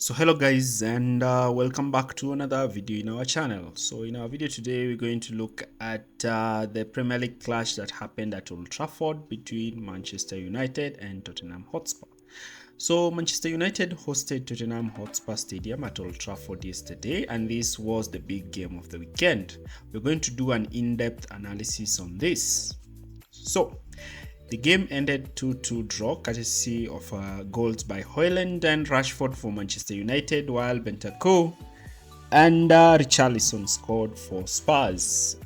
So hello guys, and welcome back to another video in our channel. So in our video today we're going to look at the Premier League clash that happened at Old Trafford between Manchester United and Tottenham Hotspur. So Manchester United hosted Tottenham Hotspur Stadium at Old Trafford yesterday, and this was the big game of the weekend. We're going to do an in-depth analysis on this. So the game ended 2-2 draw, courtesy of goals by Højlund and Rashford for Manchester United, while Bentancur and Richarlison scored for Spurs.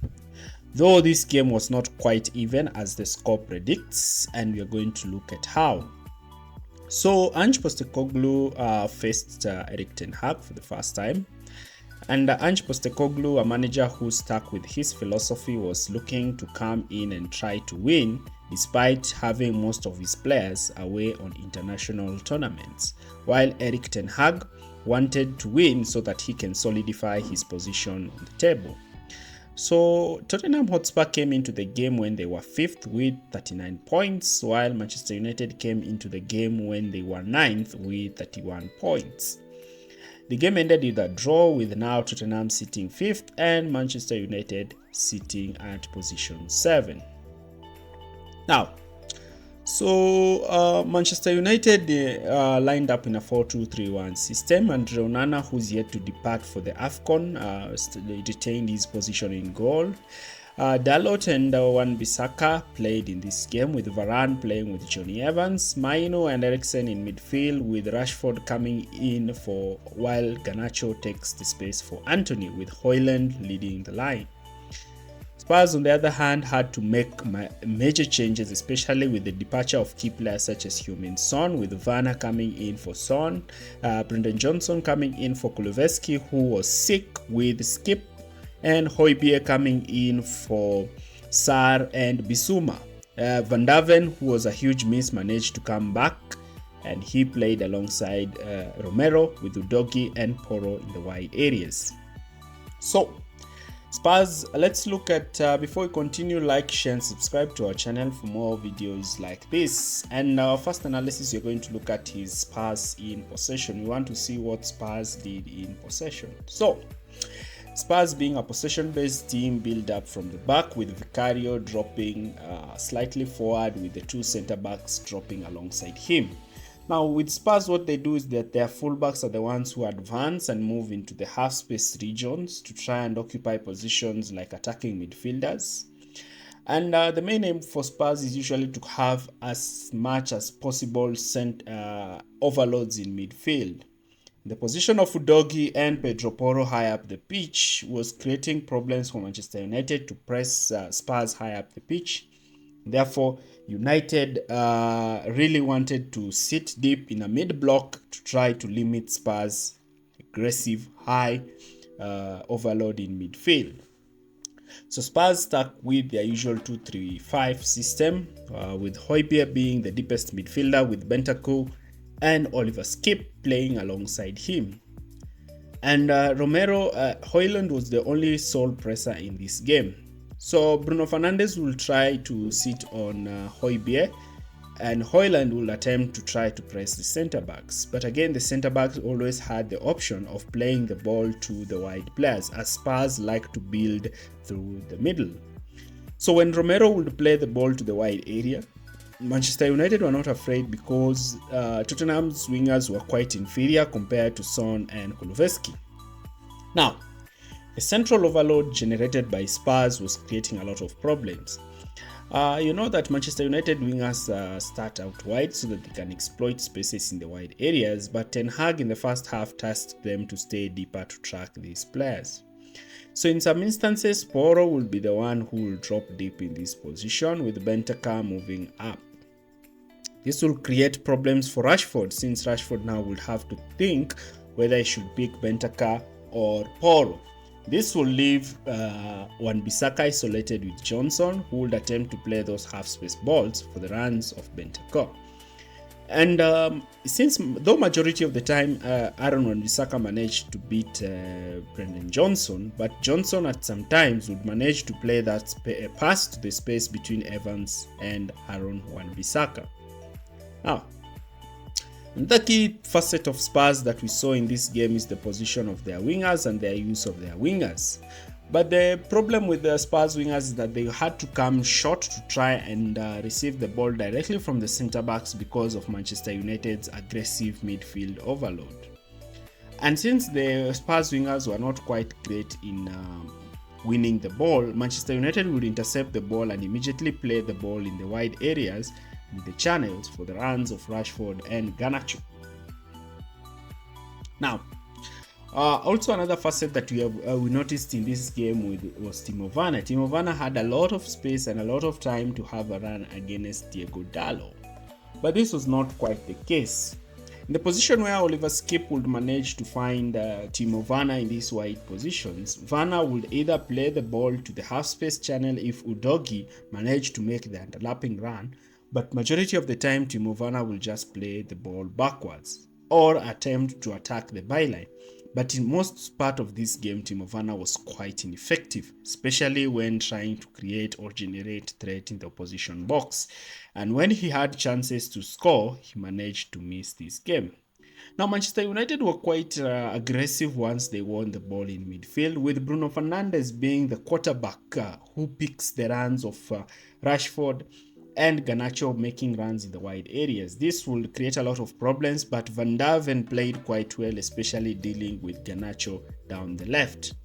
Though this game was not quite even as the score predicts, and we are going to look at how. So Ange Postecoglou faced Erik ten Hag for the first time. And Ange Postecoglou, a manager who stuck with his philosophy, was looking to come in and try to win despite having most of his players away on international tournaments, while Erik ten Hag wanted to win so that he can solidify his position on the table. So Tottenham Hotspur came into the game when they were 5th with 39 points, while Manchester United came into the game when they were 9th with 31 points. The game ended with a draw, with now Tottenham sitting 5th and Manchester United sitting at position 7. Now, so Manchester United lined up in a 4-2-3-1 system, and Onana, who's yet to depart for the AFCON, retained his position in goal. Dalot and Wan-Bissaka played in this game, with Varane playing with Johnny Evans, Maino and Eriksen in midfield, with Rashford coming in for while Garnacho takes the space for Anthony, with Højlund leading the line. Spurs, on the other hand, had to make major changes, especially with the departure of key players such as Heung-min Son, with Werner coming in for Son, Brendan Johnson coming in for Kulusevski, who was sick, with Skip and Højbjerg coming in for Sarr and Bissouma. Van Daven, who was a huge miss, managed to come back, and he played alongside Romero, with Udogie and Porro in the wide areas. So Spurs, let's look at, before we continue, like, share and subscribe to our channel for more videos like this. And our first analysis we're going to look at is Spurs in possession. We want to see what Spurs did in possession. So Spurs, being a possession-based team, build up from the back, with Vicario dropping slightly forward, with the two centre-backs dropping alongside him. Now with Spurs, what they do is that their fullbacks are the ones who advance and move into the half-space regions to try and occupy positions like attacking midfielders. And the main aim for Spurs is usually to have as much as possible overloads in midfield. The position of Udogie and Pedro Porro high up the pitch was creating problems for Manchester United to press Spurs high up the pitch. Therefore, United really wanted to sit deep in a mid-block to try to limit Spurs' aggressive high overload in midfield. So Spurs stuck with their usual 2-3-5 system, with Højbjerg being the deepest midfielder, with Bentancur and Oliver Skip playing alongside him. And Højlund was the only sole presser in this game. So Bruno Fernandes will try to sit on Højbjerg, and Højlund will attempt to try to press the centre-backs. But again, the centre-backs always had the option of playing the ball to the wide players, as Spurs like to build through the middle. So when Romero would play the ball to the wide area, Manchester United were not afraid, because Tottenham's wingers were quite inferior compared to Son and Kulusevski. Now, the central overload generated by Spurs was creating a lot of problems. You know that Manchester United wingers start out wide so that they can exploit spaces in the wide areas, but Ten Hag in the first half tasked them to stay deeper to track these players. So in some instances, Porro will be the one who will drop deep in this position, with Bentancur moving up. This will create problems for Rashford, since Rashford now will have to think whether he should pick Bentancur or Porro. This will leave Wan-Bissaka isolated with Johnson, who would attempt to play those half-space balls for the runs of Bentancur. And since, though majority of the time Aaron Wan-Bissaka managed to beat Brendan Johnson, but Johnson at some times would manage to play that pass to the space between Evans and Aaron Wan-Bissaka. Now, The key facet of Spurs that we saw in this game is the position of their wingers and their use of their wingers. But the problem with the Spurs wingers is that they had to come short to try and receive the ball directly from the centre backs because of Manchester United's aggressive midfield overload. And since the Spurs wingers were not quite great in winning the ball, Manchester United would intercept the ball and immediately play the ball in the wide areas with the channels for the runs of Rashford and Garnacho. Now, also another facet that we noticed in this game was Timo Werner. Timo Werner had a lot of space and a lot of time to have a run against Diego Dalot, but this was not quite the case. In the position where Oliver Skip would manage to find Timo Werner in these wide positions, Werner would either play the ball to the half-space channel if Udogie managed to make the underlapping run, but majority of the time Timo Werner will just play the ball backwards or attempt to attack the byline. But in most part of this game, Timo Werner was quite ineffective, especially when trying to create or generate threat in the opposition box. And when he had chances to score, he managed to miss this game. Now, Manchester United were quite aggressive once they won the ball in midfield, with Bruno Fernandes being the quarterback who picks the runs of Rashford and Garnacho making runs in the wide areas. This will create a lot of problems, but Van Daven played quite well, especially dealing with Garnacho down the left.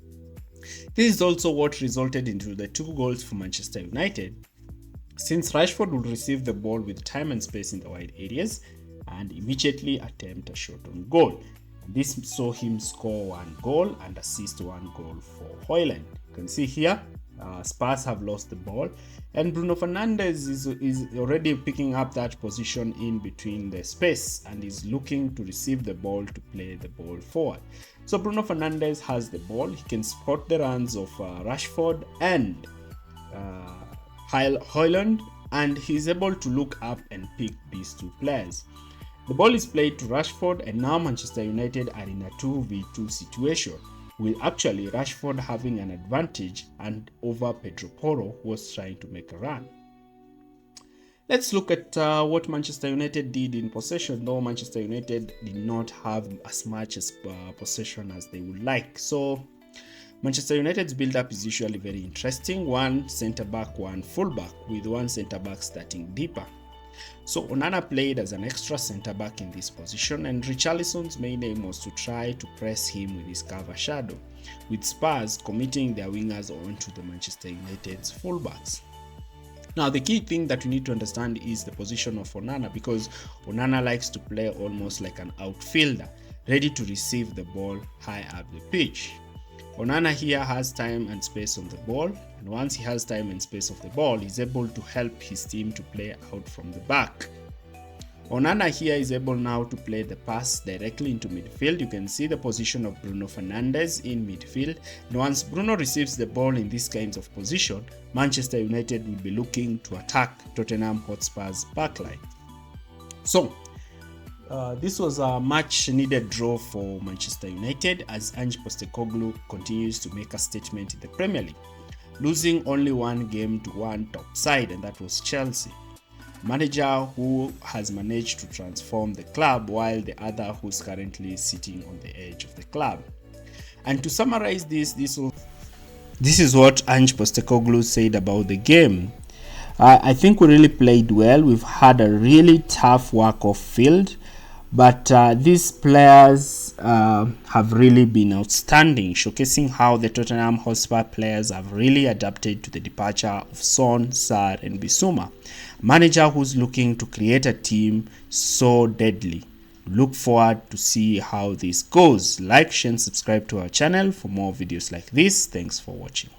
This is also what resulted into the 2 goals for Manchester United, since Rashford would receive the ball with time and space in the wide areas and immediately attempt a shot on goal. This saw him score 1 goal and assist 1 goal for Højlund. You can see here, Spurs have lost the ball, and Bruno Fernandes is already picking up that position in between the space and is looking to receive the ball to play the ball forward. So Bruno Fernandes has the ball, he can spot the runs of Rashford and Højlund, and he's able to look up and pick these 2 players. The ball is played to Rashford, and now Manchester United are in a 2v2 situation, with actually Rashford having an advantage and over Pedro Porro, who was trying to make a run. Let's look at what Manchester United did in possession, though Manchester United did not have as much as possession as they would like. So Manchester United's build-up is usually very interesting. 1 centre-back, 1 full-back, with 1 centre-back starting deeper. So Onana played as an extra centre-back in this position, and Richarlison's main aim was to try to press him with his cover shadow, with Spurs committing their wingers onto the Manchester United's full-backs. Now, the key thing that you need to understand is the position of Onana, because Onana likes to play almost like an outfielder, ready to receive the ball high up the pitch. Onana here has time and space on the ball, and once he has time and space of the ball, he's able to help his team to play out from the back. Onana here is able now to play the pass directly into midfield. You can see the position of Bruno Fernandes in midfield, and once Bruno receives the ball in these kinds of position, Manchester United will be looking to attack Tottenham Hotspur's backline. So this was a much needed draw for Manchester United, as Ange Postecoglou continues to make a statement in the Premier League, losing only 1 game to 1 top side, and that was Chelsea. Manager who has managed to transform the club, while the other who's currently sitting on the edge of the club. And to summarize this is what Ange Postecoglou said about the game. I think we really played well. We've had a really tough work off field, but these players have really been outstanding, showcasing how the Tottenham Hotspur players have really adapted to the departure of Son, Sarr and Bissouma. Manager who's looking to create a team so deadly. Look forward to see how this goes. Like, share and subscribe to our channel for more videos like this. Thanks for watching.